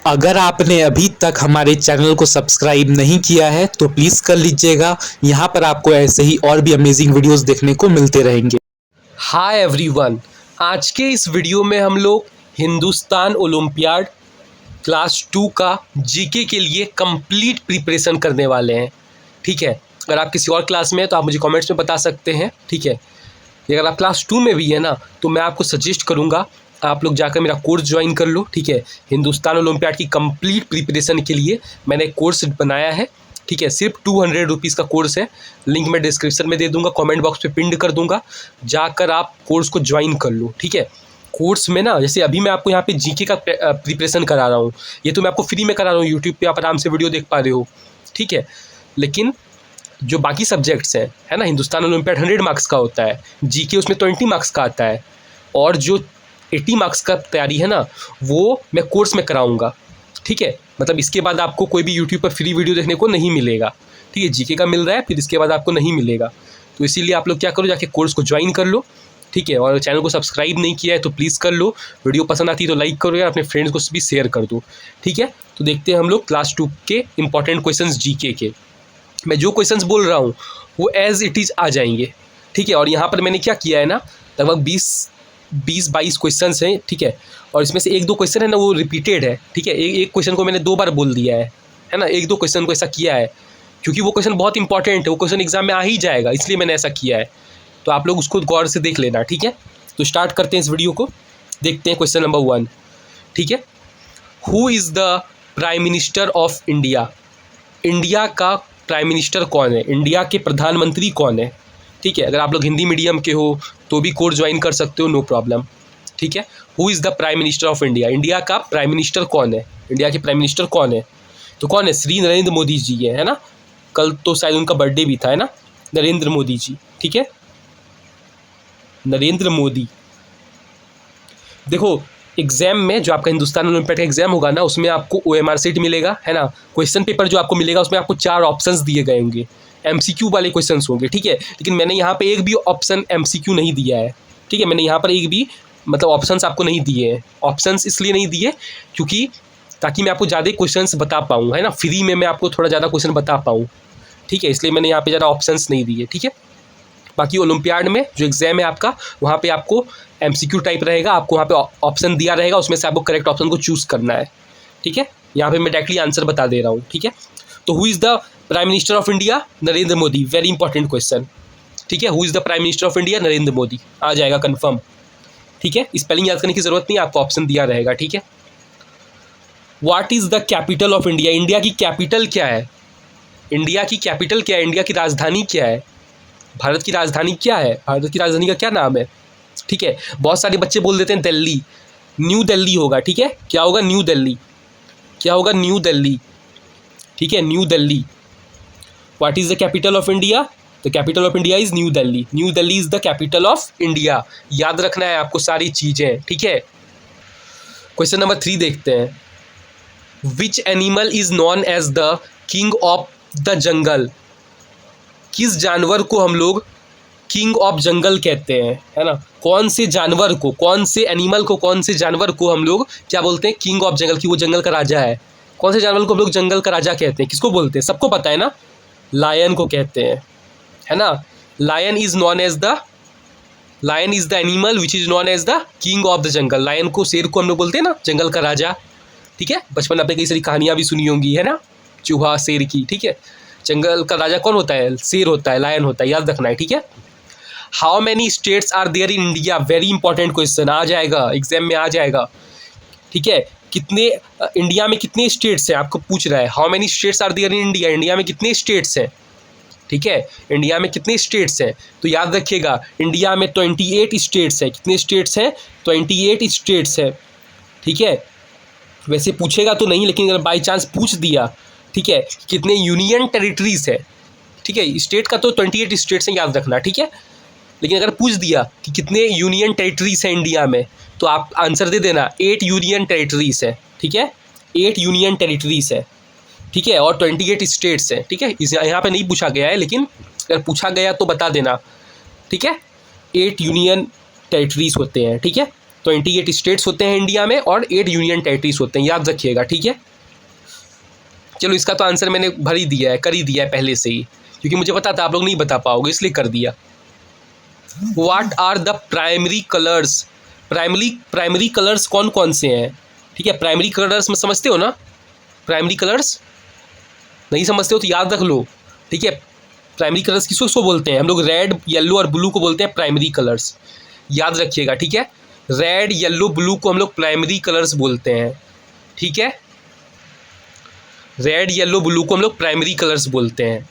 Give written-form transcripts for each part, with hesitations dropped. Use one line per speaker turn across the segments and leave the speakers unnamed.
अगर आपने अभी तक हमारे चैनल को सब्सक्राइब नहीं किया है तो प्लीज़ कर लीजिएगा। यहाँ पर आपको ऐसे ही और भी अमेजिंग वीडियोस देखने को मिलते रहेंगे।
हाय एवरीवन, आज के इस वीडियो में हम लोग हिंदुस्तान ओलंपियाड क्लास 2 का जीके के लिए कंप्लीट प्रिपरेशन करने वाले हैं। ठीक है, अगर आप किसी और क्लास में हैं तो आप मुझे कमेंट्स में बता सकते हैं। ठीक है, अगर आप क्लास 2 में भी है ना तो मैं आपको सजेस्ट करूँगा आप लोग जाकर मेरा कोर्स ज्वाइन कर लो। ठीक है, हिंदुस्तान ओलंपियाड की कंप्लीट प्रिपरेशन के लिए मैंने एक कोर्स बनाया है। ठीक है, सिर्फ 200 रुपीज़ का कोर्स है। लिंक मैं डिस्क्रिप्शन में दे दूंगा, कमेंट बॉक्स पे पिन कर दूंगा, जाकर आप कोर्स को ज्वाइन कर लो। ठीक है, कोर्स में ना जैसे अभी मैं आपको यहाँ पे जीके का प्रिपरेशन करा रहा हूँ, ये तो मैं आपको फ्री में करा रहा हूँ, यूट्यूब पे आप आराम से वीडियो देख पा रहे हो। ठीक है, लेकिन जो बाकी सब्जेक्ट्स हैं है ना, हिंदुस्तान ओलंपियाड 100 मार्क्स का होता है, जीके उसमें 20 मार्क्स का आता है, और जो 80 मार्क्स का तैयारी है ना वो मैं कोर्स में कराऊंगा। ठीक है, मतलब इसके बाद आपको कोई भी यूट्यूब पर फ्री वीडियो देखने को नहीं मिलेगा। ठीक है, जीके का मिल रहा है, फिर इसके बाद आपको नहीं मिलेगा। तो इसीलिए आप लोग क्या करो, जाके कोर्स को ज्वाइन कर लो। ठीक है, और चैनल को सब्सक्राइब नहीं किया है तो प्लीज़ कर लो। वीडियो पसंद आती है तो लाइक करो यार, अपने फ्रेंड्स को भी शेयर कर दो। ठीक है, तो देखते हैं हम लोग क्लास 2 के इंपॉर्टेंट क्वेश्चंस जीके के। मैं जो क्वेश्चंस बोल रहा हूँ वो एज इट इज़ आ जाएंगे। ठीक है, और यहाँ पर मैंने क्या किया है ना, लगभग 20-22 क्वेश्चंस हैं। ठीक है, और इसमें से 1-2 क्वेश्चन है ना वो रिपीटेड है। ठीक है, एक क्वेश्चन को मैंने 2 बार बोल दिया है ना, 1-2 क्वेश्चन को ऐसा किया है क्योंकि वो क्वेश्चन बहुत इंपॉर्टेंट है, वो क्वेश्चन एग्जाम में आ ही जाएगा, इसलिए मैंने ऐसा किया है। तो आप लोग उसको गौर से देख लेना। ठीक है, तो स्टार्ट करते हैं इस वीडियो को, देखते हैं क्वेश्चन नंबर 1। ठीक है, who is the prime minister of India? India का प्राइम मिनिस्टर कौन है, इंडिया के प्रधानमंत्री कौन है? ठीक है, अगर आप लोग हिंदी मीडियम के हो तो भी कोर्स ज्वाइन कर सकते हो, नो प्रॉब्लम। ठीक है, who is the prime minister of India? India का प्राइम मिनिस्टर कौन है? इंडिया के प्राइम मिनिस्टर कौन है? तो कौन है? श्री नरेंद्र मोदी जी है ना, कल तो शायद उनका बर्थडे भी था, है ना, नरेंद्र मोदी जी। ठीक है, नरेंद्र मोदी। देखो, एग्जाम में जो आपका हिंदुस्तान ओलंपियाड का एग्जाम होगा ना उसमें आपको OMR सीट मिलेगा, है ना। क्वेश्चन पेपर जो आपको मिलेगा उसमें आपको 4 ऑप्शंस दिए गए होंगे, MCQ वाले क्वेश्चंस होंगे। ठीक है, लेकिन मैंने यहाँ पे एक भी ऑप्शन MCQ नहीं दिया है। ठीक है, मैंने यहाँ पर एक भी मतलब ऑप्शंस आपको नहीं दिए हैं। ऑप्शंस इसलिए नहीं दिए क्योंकि ताकि मैं आपको ज़्यादा क्वेश्चंस बता पाऊँ, है ना, फ्री में मैं आपको थोड़ा ज़्यादा क्वेश्चन बता पाऊँ। ठीक है, इसलिए मैंने यहाँ पे ज़्यादा ऑप्शंस नहीं दिए। ठीक है, बाकी ओलंपियाड में जो एग्जाम है आपका, वहाँ पे आपको MCQ टाइप रहेगा, आपको वहाँ पे ऑप्शन दिया रहेगा, उसमें से आपको करेक्ट ऑप्शन को चूज़ करना है। ठीक है, यहाँ पे मैं डायरेक्टली आंसर बता दे रहा हूँ। ठीक है, तो who is the prime minister of India? Narendra Modi. Very important question. ठीक है, who is the prime minister of India? Narendra Modi आ जाएगा कन्फर्म। ठीक है, स्पेलिंग याद करने की जरूरत नहीं, आपको ऑप्शन दिया रहेगा। ठीक है, what is the capital of India? India की कैपिटल क्या है? इंडिया की कैपिटल क्या है? इंडिया की राजधानी क्या है? भारत की राजधानी क्या है? भारत की राजधानी का क्या नाम है? ठीक है, बहुत सारे बच्चे बोल देते हैं दिल्ली, न्यू दिल्ली होगा। ठीक है, क्या होगा? न्यू दिल्ली। क्या होगा? न्यू दिल्ली। ठीक है, New Delhi. What is the capital of India? The capital of India is new Delhi. New Delhi is the capital of India. याद रखना है आपको सारी चीजें। ठीक है, क्वेश्चन नंबर 3 देखते हैं। Which animal is known as the king of the jungle? किस जानवर को हम लोग किंग ऑफ जंगल कहते हैं, है ना? कौन से जानवर को, कौन से एनिमल को, कौन से जानवर को हम लोग क्या बोलते हैं? किंग ऑफ जंगल, की वो जंगल का राजा है। कौन से जानवर को हम लोग जंगल का राजा कहते हैं? किसको बोलते हैं? सबको पता है ना, लायन को कहते हैं, है ना। Lion is known as the, lion is the animal which is known as the king of the jungle. Lion को, शेर को हम लोग बोलते हैं ना जंगल का राजा। ठीक है, बचपन में आपने कई सारी कहानियाँ भी सुनी होंगी, है ना, चूहा शेर की। ठीक है, जंगल का राजा कौन होता है? शेर होता है, लायन होता है, याद रखना है। ठीक है, how many states are there in India? Very important question, आ जाएगा एग्जाम में, आ जाएगा। ठीक है, कितने इंडिया में कितने स्टेट्स हैं आपको पूछ रहा है। How many states are there in India? India में कितने स्टेट्स हैं? ठीक है, इंडिया में कितने स्टेट्स हैं? तो याद रखिएगा, इंडिया में 28 स्टेट्स हैं। कितने स्टेट्स हैं? 28 स्टेट्स हैं। ठीक है, वैसे पूछेगा तो नहीं, लेकिन अगर बाई चांस पूछ दिया, ठीक है, कितने यूनियन टेरिटरीज है? ठीक है, स्टेट का तो 28 स्टेट्स हैं, याद रखना। ठीक है, लेकिन अगर पूछ दिया कि कितने यूनियन टेरिटरीज हैं इंडिया में, तो आप आंसर दे देना 8 यूनियन टेरिटरीज है। ठीक है, 8 यूनियन टेरिटरीज है। ठीक है, और 28 स्टेट्स हैं। ठीक है, इस यहाँ पे नहीं पूछा गया है, लेकिन अगर पूछा गया तो बता देना। ठीक है, 8 यूनियन टेरिटरीज होते हैं। ठीक है, 28 स्टेट्स होते हैं इंडिया में और 8 यूनियन टेरिटरीज होते हैं, याद रखिएगा, ठीक है। चलो इसका तो आंसर मैंने भर ही दिया है, कर ही दिया है पहले से ही, क्योंकि मुझे पता था आप लोग नहीं बता पाओगे, इसलिए कर दिया। What are the primary colours, primary colours कौन कौन से हैं, ठीक है। प्राइमरी कलर्स में समझते हो ना, प्राइमरी कलर्स नहीं समझते हो तो याद रख लो, ठीक है। प्राइमरी कलर्स किसको किसको बोलते हैं हम लोग, रेड येलो और ब्लू को बोलते हैं प्राइमरी कलर्स, याद रखिएगा, ठीक है। रेड येलो ब्लू को हम लोग प्राइमरी कलर्स बोलते हैं, ठीक है। रेड येलो ब्लू को हम लोग प्राइमरी कलर्स बोलते हैं,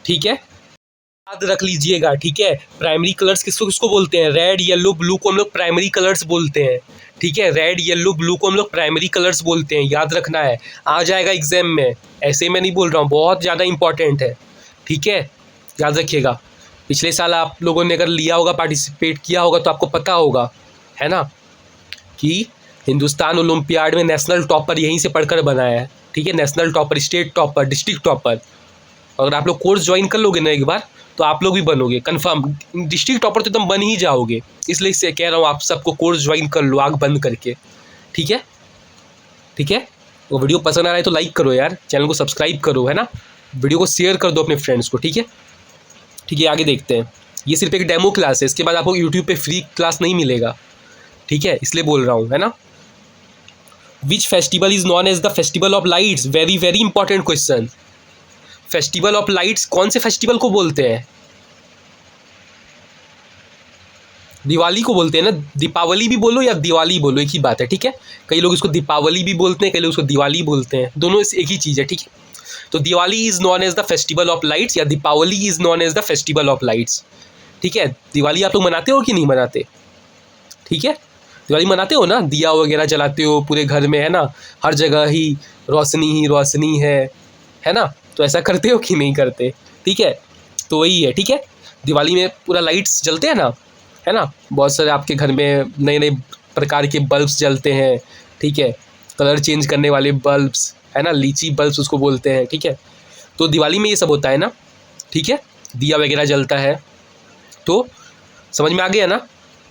ठीक है, याद रख लीजिएगा, ठीक है। प्राइमरी कलर्स किसको किसको बोलते हैं, रेड येलो ब्लू को हम लोग प्राइमरी कलर्स बोलते हैं, ठीक है। रेड येलो ब्लू को हम लोग प्राइमरी कलर्स बोलते हैं, याद रखना है, आ जाएगा एग्जाम में, ऐसे मैं नहीं बोल रहा हूँ, बहुत ज़्यादा इंपॉर्टेंट है, ठीक है, याद रखिएगा। पिछले साल आप लोगों ने अगर लिया होगा, पार्टिसिपेट किया होगा, तो आपको पता होगा, है ना, कि हिंदुस्तान ओलंपियाड में नेशनल टॉपर यहीं से पढ़कर बना है, ठीक है। National topper, state topper, district topper. अगर आप लोग कोर्स ज्वाइन कर लोगे ना एक बार, तो आप लोग भी बनोगे कंफर्म, डिस्ट्रिक्ट टॉपर तो एकदम बन ही जाओगे। इसलिए इससे कह रहा हूँ आप सबको कोर्स ज्वाइन कर लो आँख बंद करके, ठीक है, ठीक है। वो वीडियो पसंद आ रहा है तो लाइक करो यार, चैनल को सब्सक्राइब करो, है ना, वीडियो को शेयर कर दो अपने फ्रेंड्स को, ठीक है, ठीक है। आगे देखते हैं, ये सिर्फ एक डेमो क्लास है, इसके बाद आपको यूट्यूब पे फ्री क्लास नहीं मिलेगा, ठीक है, इसलिए बोल रहा हूँ, है ना। Which festival is known as the festival of lights, very very important question. Festival of lights कौन से फेस्टिवल को बोलते हैं, दिवाली को बोलते हैं ना, दीपावली भी बोलो या दिवाली बोलो, एक ही बात है, ठीक है। कई लोग इसको दीपावली भी बोलते हैं, कई लोग इसको दिवाली बोलते हैं, दोनों एक ही चीज़ है, ठीक है। तो Diwali is known as the festival of lights या Deepawali is known as the festival of lights, ठीक है। दिवाली आप लोग मनाते हो कि नहीं मनाते, ठीक है, दिवाली मनाते हो ना, दिया वगैरह जलाते हो पूरे घर में, है ना, हर जगह ही रोशनी है ना, तो ऐसा करते हो कि नहीं करते, ठीक है। तो वही है, ठीक है, दिवाली में पूरा लाइट्स जलते हैं ना, है ना, बहुत सारे आपके घर में नए नए प्रकार के बल्ब्स जलते हैं, ठीक है, कलर चेंज करने वाले बल्ब्स, है ना, लीची बल्ब्स उसको बोलते हैं, ठीक है। तो दिवाली में ये सब होता है ना, ठीक है, दिया वगैरह जलता है, तो समझ में आ गया ना।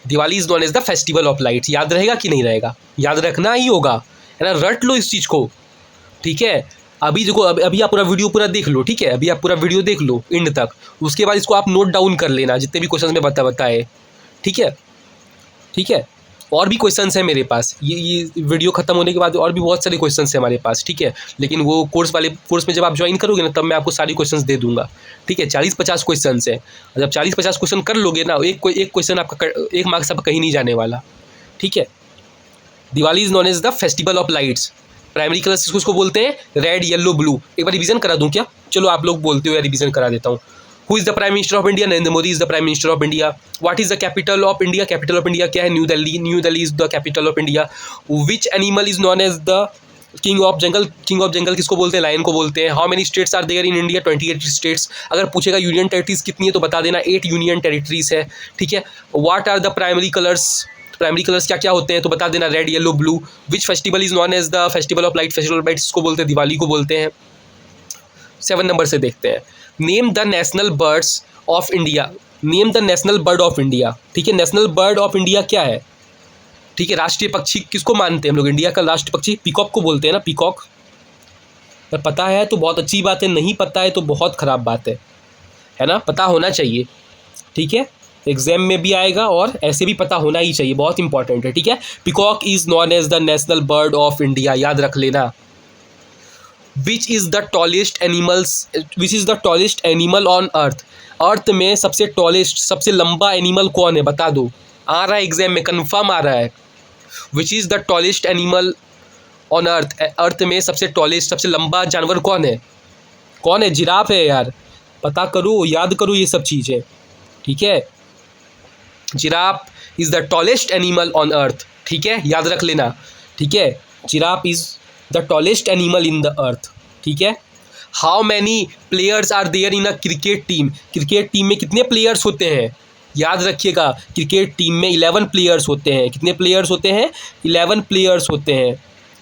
Diwali is known as the festival of lights, याद रहेगा कि नहीं रहेगा, याद रखना ही होगा, है ना, रट लो इस चीज़ को, ठीक है। अभी देखो, अभी आप पूरा वीडियो पूरा देख लो, ठीक है, अभी आप पूरा वीडियो देख लो एंड तक, उसके बाद इसको आप नोट डाउन कर लेना, जितने भी क्वेश्चन में बताए, ठीक है, ठीक है। और भी क्वेश्चंस हैं मेरे पास, ये वीडियो खत्म होने के बाद और भी बहुत सारे क्वेश्चंस हैं हमारे पास, ठीक है। लेकिन वो कोर्स में जब आप ज्वाइन करोगे ना, तब मैं आपको सारी क्वेश्चंस दे दूंगा, ठीक है। 40-50 क्वेश्चंस हैं, जब 40-50 क्वेश्चन कर लोगे ना, एक क्वेश्चन आपका 1 मार्क्स आपका कहीं नहीं जाने वाला, ठीक है। Diwali is known as the festival of lights, primary colours किसको बोलते हैं, रेड येलो ब्लू। एक बार रिवीजन करा दूं क्या, चलो आप लोग बोलते हो या रिवीजन करा देता हूँ। Who is the prime minister of India, Narendra Modi is the prime minister of India. What is the capital of India, capital of India क्या है, New Delhi, New Delhi is the capital of India. Which animal is known as the king of jungle, king of jungle किसको बोलते हैं, lion को बोलते हैं। How many states are there in India, 28 states. अगर पूछेगा यूनियन टेरिटरीज कितनी है तो बता देना 8 यूनियन टेरिटरीज है, ठीक है। What are the primary colours, primary colours क्या क्या होते हैं तो बता देना, red yellow blue. Which festival is known as the festival of light, festival of light इसको बोलते हैं, दिवाली को बोलते हैं। 7 नंबर से देखते हैं, name the national birds of India, name the national bird of India, ठीक है। नेशनल बर्ड ऑफ इंडिया क्या है, ठीक है। राष्ट्रीय पक्षी किसको मानते हैं हम लोग, इंडिया का राष्ट्रीय पक्षी पीकॉक को बोलते हैं ना, पीकॉक। अगर पता है तो बहुत अच्छी बात है, नहीं पता है तो बहुत ख़राब बात है ना, पता होना चाहिए, ठीक है। एग्जाम में भी आएगा और ऐसे भी पता होना ही चाहिए, बहुत इंपॉर्टेंट है, ठीक है। Peacock is known as the national bird of India, याद रख लेना। Which is the tallest animals, which is the tallest animal on earth, earth में सबसे टॉलेस्ट सबसे लंबा एनिमल कौन है, बता दो, आ रहा है एग्जाम में, कन्फर्म आ रहा है। Which is the tallest animal on earth, earth में सबसे टॉलेस्ट सबसे लंबा जानवर कौन है, कौन है, जिराफ है यार, पता करो, याद करो ये सब चीज़ें, ठीक है। Giraffe is the tallest animal on earth, ठीक है, याद रख लेना, ठीक है। Giraffe is the tallest animal in the earth, ठीक है। How many players are there in a cricket team, cricket team में कितने प्लेयर्स होते हैं, याद रखिएगा। क्रिकेट टीम में 11 प्लेयर्स होते हैं, कितने प्लेयर्स होते हैं, 11 प्लेयर्स होते हैं,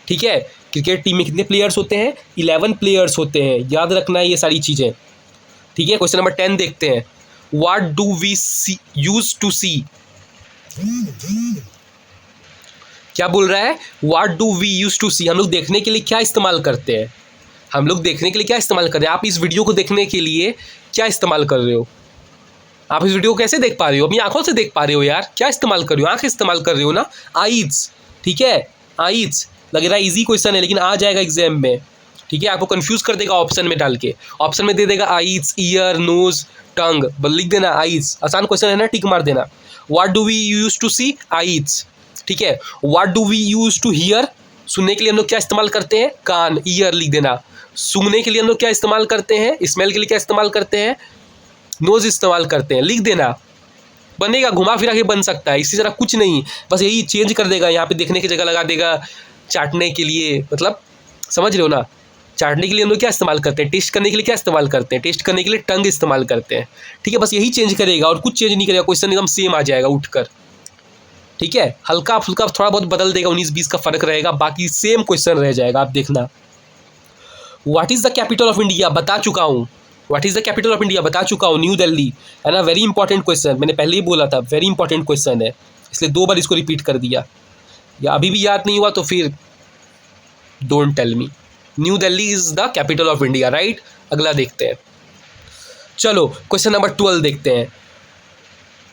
ठीक है। क्रिकेट टीम में कितने प्लेयर्स होते हैं, 11 प्लेयर्स होते हैं, याद रखना है ये सारी चीज़ें, ठीक है। क्वेश्चन नंबर 10 देखते हैं, what do we see use to see, क्या बोल रहा है, what do we use to see, हम लोग देखने के लिए क्या इस्तेमाल करते हैं, हम लोग देखने के लिए क्या इस्तेमाल कर रहे हैं। आप इस वीडियो को देखने के लिए क्या इस्तेमाल कर रहे हो, आप इस वीडियो को कैसे देख पा रहे हो, अपनी आंखों से देख पा रहे हो यार, क्या इस्तेमाल कर रहे हो, आंखें इस्तेमाल कर रहे हो ना, आईज, ठीक है, आईज। लग रहा है इजी क्वेश्चन है लेकिन आ जाएगा एग्जाम में, ठीक है, आपको कंफ्यूज कर देगा ऑप्शन में डाल के, ऑप्शन में दे देगा आईज, ईयर, नोज, टंग, बस लिख देना आईज, आसान क्वेश्चन है ना, टिक मार देना। What do we use to see, eyes, ठीक है। What do we use to hear, सुनने के लिए हम लोग क्या इस्तेमाल करते हैं, कान, ईयर लिख देना। सूंघने के लिए हम लोग क्या इस्तेमाल करते हैं, स्मेल के लिए क्या इस्तेमाल करते हैं, नोज इस्तेमाल करते हैं, लिख देना, बनेगा, घुमा फिरा के बन सकता है, इसी तरह कुछ नहीं, बस यही चेंज कर देगा, यहाँ पे देखने की जगह लगा देगा चाटने के लिए, मतलब समझ रहे हो ना, चाटने के लिए हम लोग क्या इस्तेमाल करते हैं, टेस्ट करने के लिए क्या इस्तेमाल करते हैं, टेस्ट करने के लिए टंग इस्तेमाल करते हैं, ठीक है, बस यही चेंज करेगा और कुछ चेंज नहीं करेगा, क्वेश्चन एकदम सेम आ जाएगा उठकर, ठीक है, हल्का फुल्का थोड़ा बहुत बदल देगा, 19-20 का फर्क रहेगा, बाकी सेम क्वेश्चन रह जाएगा, आप देखना। What is the capital of India, बता चुका हूँ, what is the capital of India बता चुका हूँ, न्यू दिल्ली, है ना, वेरी इंपॉर्टेंट क्वेश्चन, मैंने पहले ही बोला था वेरी इंपॉर्टेंट क्वेश्चन है, इसलिए 2 बार इसको रिपीट कर दिया, या अभी भी याद नहीं हुआ तो फिर don't tell me. New Delhi is the capital of India, right. अगला देखते हैं, चलो क्वेश्चन नंबर 12 देखते हैं।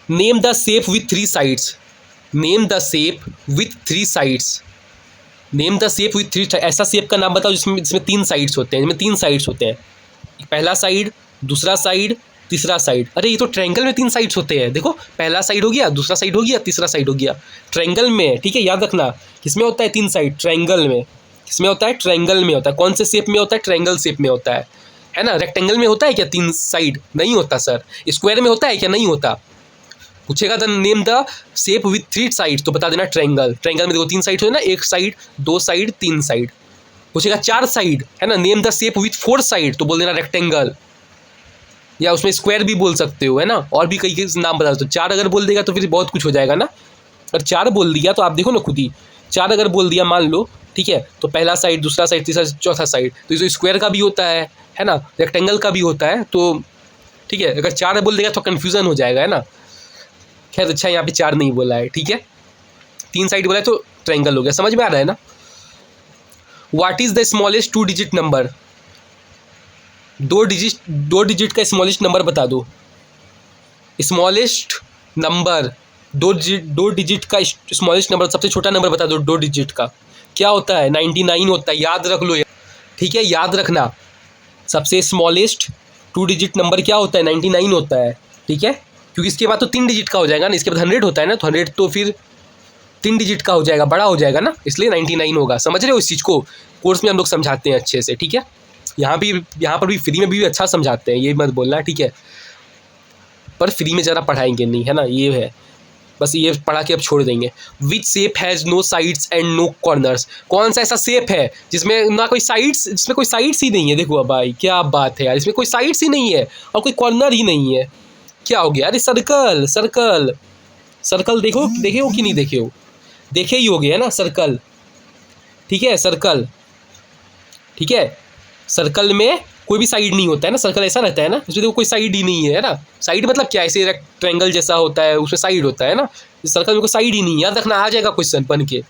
Name the shape with 3 sides, name the shape with 3 sides, name the shape with 3, ऐसा शेप का नाम बताओ जिसमें 3 साइड्स होते हैं, जिसमें 3 साइड्स होते हैं, पहला साइड, दूसरा साइड, तीसरा साइड। अरे ये तो ट्रायंगल में 3 साइड्स होते हैं, देखो पहला साइड हो गया, दूसरा साइड हो गया, तीसरा साइड हो गया, ट्रायंगल में, ठीक है, याद रखना किसमें होता है 3 साइड, ट्रायंगल में, किसमें होता है, ट्रायंगल में होता है, कौन से शेप में होता है, ट्रायंगल शेप में होता है ना। रेक्टेंगल में होता है क्या 3 साइड, नहीं होता सर। स्क्वायर में होता है क्या, नहीं होता। पूछेगा the name the shape with 3 sides, तो बता देना ट्रायंगल, ट्रायंगल में देखो 3 साइड हो ना, 1 साइड, 2 साइड, 3 साइड। पूछेगा 4 साइड, है ना, name the shape with 4 side, तो बोल देना रेक्टेंगल, या उसमें स्क्वायर भी बोल सकते हो, है ना, और भी कई नाम बता दो। 4 अगर बोल देगा तो फिर बहुत कुछ हो जाएगा ना, अगर 4 बोल दिया तो आप देखो ना खुद ही, 4 अगर बोल दिया मान लो, ठीक है, तो पहला साइड, दूसरा साइड, तीसरा, चौथा साइड, तो इस स्क्वायर का भी होता है ना, रेक्टेंगल का भी होता है, तो ठीक है, अगर 4 बोल देगा तो कन्फ्यूज़न हो जाएगा, है ना। खैर अच्छा यहाँ पे 4 नहीं बोला है, ठीक है, 3 साइड बोला है तो ट्रायंगल हो गया, समझ में आ रहा है ना। What is the smallest 2 digit number, 2 digit का स्मॉलेस्ट नंबर बता दो, स्मॉलेस्ट नंबर 2 डिजिट का स्मॉलेस्ट नंबर, सबसे छोटा नंबर बता दो 2 डिजिट का, क्या होता है, 99 होता है, याद रख लो, ठीक है, याद रखना, सबसे स्मॉलेस्ट 2 डिजिट नंबर क्या होता है, 99 होता है, ठीक है, क्योंकि इसके बाद तो 3 डिजिट का हो जाएगा ना, इसके बाद 100 होता है ना, तो 100 तो फिर 3 डिजिट का हो जाएगा, बड़ा हो जाएगा ना, इसलिए 99 होगा। समझ रहे हो इस चीज़ को, कोर्स में हम लोग समझाते हैं अच्छे से, ठीक है, यहाँ पर भी फ्री में भी अच्छा समझाते हैं, ये मत बोलना, ठीक है, पर फ्री में ज़रा पढ़ाएंगे नहीं, है ना, ये है, बस ये पढ़ा के अब छोड़ देंगे। Which shape has no sides and no corners, कौन सा ऐसा शेप है जिसमें ना कोई साइड्स, जिसमें कोई साइड्स ही नहीं है, देखो भाई क्या बात है यार, इसमें कोई साइड्स ही नहीं है और कोई कॉर्नर ही नहीं है, क्या हो गया, अरे सर्कल, सर्कल, सर्कल, देखो देखे हो कि नहीं देखे हो, देखे ही हो गया है ना, सर्कल, ठीक है, सर्कल, ठीक है, सर्कल में कोई भी साइड नहीं होता है ना, सर्कल ऐसा रहता है ना, उसमें देखो कोई साइड ही नहीं है ना, साइड मतलब क्या, ऐसे ट्रायंगल जैसा होता है, उसमें साइड होता है ना, इस सर्कल में कोई साइड ही नहीं, याद रखना, आ जाएगा क्वेश्चन बन के।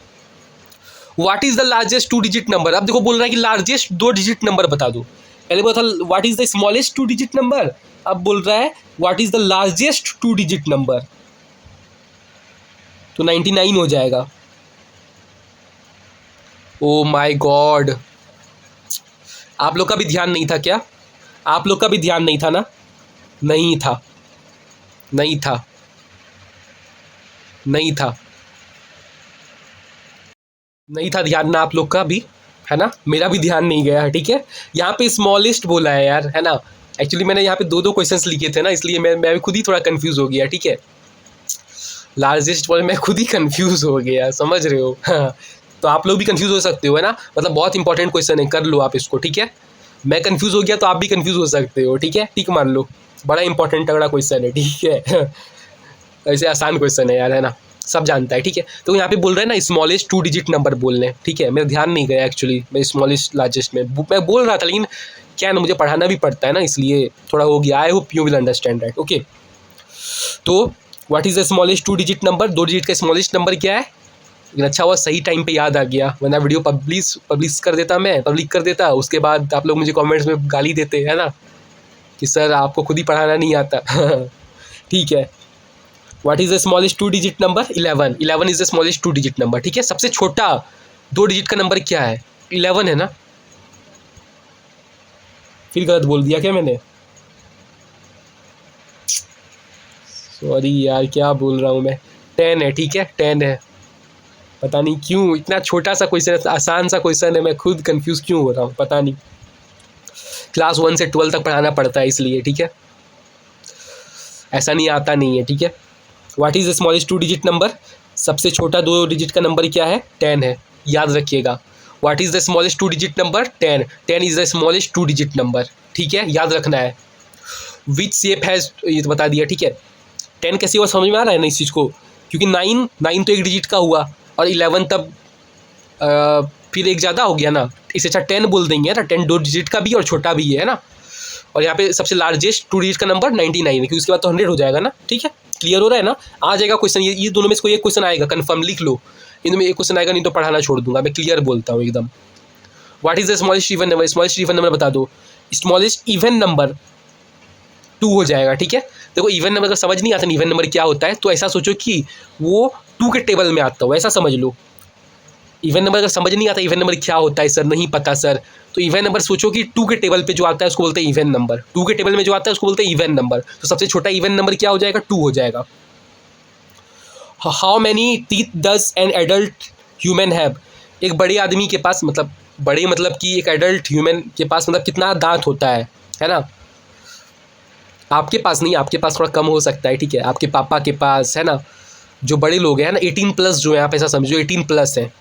What is the largest 2 digit number, अब देखो बोल रहा है कि लार्जेस्ट 2 डिजिट नंबर बता दो, पहले बोला था what is the smallest 2 digit number, अब बोल रहा है what is the largest 2 digit number, तो 99 हो जाएगा। ओ माय गॉड, आप लोग का भी ध्यान नहीं था क्या, आप लोग का भी ध्यान नहीं था ना, नहीं था, नहीं था, नहीं था, नहीं था ध्यान ना आप लोग का भी, है ना, मेरा भी ध्यान नहीं गया, ठीक है, यहाँ पे स्मॉलेस्ट बोला है यार, है ना, एक्चुअली मैंने यहाँ पे 2 क्वेश्चंस लिखे थे ना, इसलिए मैं खुद ही थोड़ा कंफ्यूज हो गया, ठीक है, लार्जेस्ट बोले मैं खुद ही कंफ्यूज हो गया, समझ रहे हो, हाँ, तो आप लोग भी कंफ्यूज हो सकते हो, है ना, मतलब बहुत इंपॉर्टेंट क्वेश्चन है, कर लो आप इसको, ठीक है, मैं कंफ्यूज हो गया तो आप भी कंफ्यूज हो सकते हो, ठीक है, ठीक मान लो, बड़ा इंपॉर्टेंट तगड़ा क्वेश्चन है, ठीक है, ऐसे आसान क्वेश्चन है यार, है ना, सब जानता है, ठीक है, तो यहाँ पे बोल रहे हैं ना स्मॉलेस्ट 2 डिजिट नंबर बोलने, ठीक है, मेरा ध्यान नहीं गया एक्चुअली, मैं स्मॉलेस्ट लार्जेस्ट में मैं बोल रहा था, लेकिन क्या है ना, मुझे पढ़ाना भी पड़ता है ना, इसलिए थोड़ा हो गया, I hope you will understand that, okay. तो what is the smallest 2 digit number, 2 digit का स्मॉलेस्ट नंबर क्या है, लेकिन अच्छा हुआ सही टाइम पे याद आ गया, वरना वीडियो पब्लिश कर देता, मैं पब्लिक कर देता, उसके बाद आप लोग मुझे कमेंट्स में गाली देते है ना कि सर आपको खुद ही पढ़ाना नहीं आता। ठीक है, what is the smallest 2 digit number? 11। 11 is the smallest 2 digit number. ठीक है, सबसे छोटा 2 डिजिट का नंबर क्या है? 11 है ना? फिर गलत बोल दिया क्या मैंने? सॉरी यार, क्या बोल रहा हूँ मैं। 10 है, ठीक है 10 है। पता नहीं क्यों इतना छोटा सा क्वेश्चन, आसान सा क्वेश्चन है, मैं खुद कंफ्यूज क्यों हो रहा हूँ पता नहीं। क्लास 1 से 12 तक पढ़ाना पड़ता है इसलिए, ठीक है, ऐसा नहीं आता नहीं है। ठीक है, what is the smallest 2 digit number? सबसे छोटा 2 डिजिट का नंबर क्या है? 10 है, याद रखिएगा। What is the smallest 2 digit number? 10। 10 is the smallest 2 digit number. ठीक है, याद रखना है। विच शेप हैज़, ये तो बता दिया। ठीक है, 10 कैसे हुआ समझ में आ रहा है ना इस चीज़ को? क्योंकि 9 तो 1 डिजिट का हुआ और 11 तब फिर एक ज़्यादा हो गया ना, इससे अच्छा 10 बोल देंगे ना। 10 2 डिजिट का भी और छोटा भी है ना। और यहाँ पे सबसे लार्जेस्ट 2 डिजिट का नंबर 99 है, क्योंकि उसके बाद तो 100 हो जाएगा ना। ठीक है, क्लियर हो रहा है ना? आ जाएगा क्वेश्चन, ये दोनों में से कोई एक क्वेश्चन आएगा, कन्फर्म लिख लो। इनमें एक क्वेश्चन आएगा, नहीं तो पढ़ाना छोड़ दूंगा, मैं क्लियर बोलता हूँ एकदम। What is the smallest even number? Smallest even number बता दो। स्मॉलेस्ट इवन नंबर 2 हो जाएगा। ठीक है, देखो इवन नंबर का समझ नहीं आता इवन नंबर क्या होता है, तो ऐसा सोचो कि वो 2 के टेबल में आता हो, ऐसा समझ लो। इवन नंबर का समझ नहीं आता इवन नंबर क्या होता है सर, नहीं पता सर, तो इवन नंबर सोचो कि 2 के टेबल पे जो आता है उसको बोलते हैं इवन नंबर। 2 के टेबल में जो आता है उसको बोलते हैं इवन नंबर। तो सबसे छोटा इवन नंबर क्या हो जाएगा? 2 हो जाएगा। How many teeth does an adult human have? एक बड़े आदमी के पास, मतलब बड़े मतलब कि एक एडल्ट ह्यूमन के पास मतलब कितना दांत होता है ना? आपके पास नहीं, आपके पास थोड़ा कम हो सकता है। ठीक है, आपके पापा के पास है ना, जो बड़े लोग हैं ना 18+ जो है, आप ऐसा समझो 18+ है,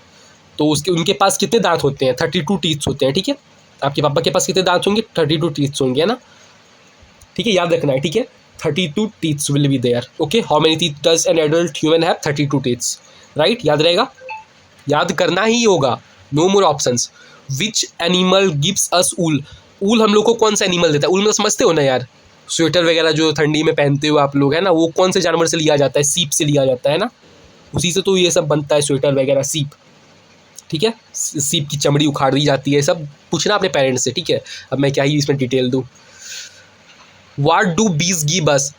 तो उनके पास कितने दांत होते हैं? 32 टीथ्स होते हैं। ठीक है, आपके पापा के पास कितने दांत होंगे? 32 टीथ्स होंगे, है ना? ठीक है, याद रखना है। ठीक है, 32 teeths will be there. Okay, how many teeth does an adult human have? 32 teeths. Right, याद रहेगा, याद करना ही होगा, no more options. Which animal gives us wool? Wool हम लोग को कौन सा एनिमल देता है? ऊल मतलब समझते हो ना यार, स्वेटर वगैरह जो ठंडी में पहनते हो आप लोग, है ना, वो कौन से जानवर से लिया जाता है? सीप से लिया जाता है ना, उसी से तो ये सब बनता है, स्वेटर वगैरह, सीप। ठीक है, सीप की चमड़ी उखाड़ दी जाती है, सब पूछना अपने पेरेंट्स से। ठीक है, अब मैं क्या ही इसमें डिटेल दूँ। व्हाट डू बीज गिव अस?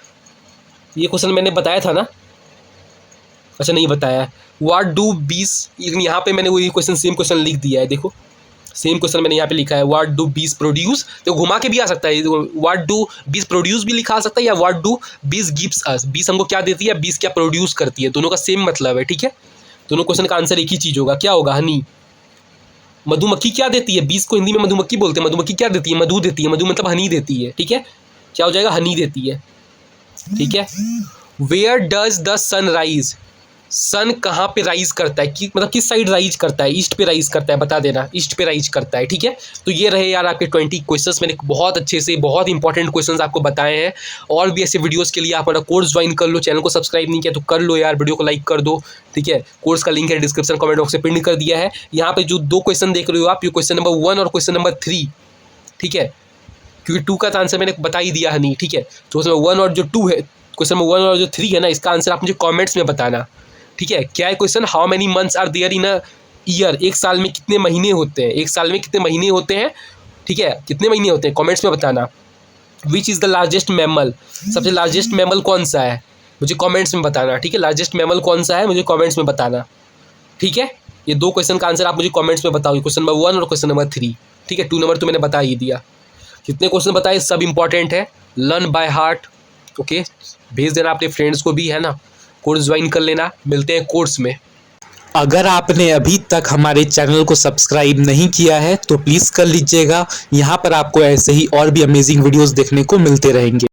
ये क्वेश्चन मैंने बताया था ना? अच्छा, नहीं बताया। व्हाट डू बीज, यहाँ पे मैंने वही क्वेश्चन, सेम क्वेश्चन लिख दिया है, देखो सेम क्वेश्चन मैंने यहाँ पे लिखा है। व्हाट डू बीज प्रोड्यूस, तो घुमा के भी आ सकता है, व्हाट डू बीज प्रोड्यूस भी लिखा आ सकता है, या व्हाट डू बीज गिव्स अस, बीज हमको क्या देती है, बीज क्या प्रोड्यूस करती है, दोनों का सेम मतलब है। ठीक है, दोनों क्वेश्चन का आंसर एक ही चीज़ होगा, क्या होगा? हनी। मधुमक्खी क्या देती है? बीज को हिंदी में मधुमक्खी बोलते हैं। मधुमक्खी क्या देती है? मधु देती है। मधु मतलब हनी देती है। ठीक है, क्या हो जाएगा? हनी देती है। ठीक है, where does the sun rise? Sun कहाँ पे राइज करता है, कि मतलब किस साइड राइज करता है? ईस्ट पे राइज करता है, बता देना, ईस्ट पे राइज करता है। ठीक है, तो ये रहे यार आपके 20 क्वेश्चंस, मैंने बहुत अच्छे से बहुत इंपॉर्टेंट क्वेश्चंस आपको बताए हैं। और भी ऐसे वीडियोस के लिए आप हमारा कोर्स ज्वाइन कर लो, चैनल को सब्सक्राइब नहीं किया तो कर लो यार, वीडियो को लाइक कर दो। ठीक है, कोर्स का लिंक है डिस्क्रिप्शन कमेंट बॉक्स में पिन कर दिया है। यहाँ पे जो 2 क्वेश्चन देख रहे हो आप, ये क्वेश्चन नंबर 1 और क्वेश्चन नंबर 3। ठीक है, क्योंकि 2 का आंसर मैंने बता ही दिया हनी। ठीक है, तो क्वेश्चन नंबर 1 और जो 2 है, क्वेश्चन नंबर 1 और जो 3 है ना, इसका आंसर आप मुझे कॉमेंट्स में बताना। ठीक है, क्या है question? How many months are there in a year? एक साल में कितने महीने होते हैं? एक साल में कितने महीने होते हैं? ठीक है, कितने महीने होते हैं, कमेंट्स में बताना। विच इज़ द लार्जेस्ट मैमल? सबसे लार्जेस्ट मैमल कौन सा है, मुझे कमेंट्स में बताना। ठीक है, लार्जेस्ट मैमल कौन सा है, मुझे कमेंट्स में बताना। ठीक है, ये 2 क्वेश्चन का आंसर आप मुझे कमेंट्स में बताओ, क्वेश्चन नंबर 1 और क्वेश्चन नंबर 3। ठीक है, 2 नंबर तो मैंने बता ही दिया। जितने क्वेश्चन बताए सब इंपॉर्टेंट है, लर्न बाय हार्ट। ओके, भेज देना अपने फ्रेंड्स को भी, है ना, कोर्स ज्वाइन कर लेना। मिलते हैं कोर्स में।
अगर आपने अभी तक हमारे चैनल को सब्सक्राइब नहीं किया है तो प्लीज़ कर लीजिएगा। यहाँ पर आपको ऐसे ही और भी अमेजिंग वीडियोस देखने को मिलते रहेंगे।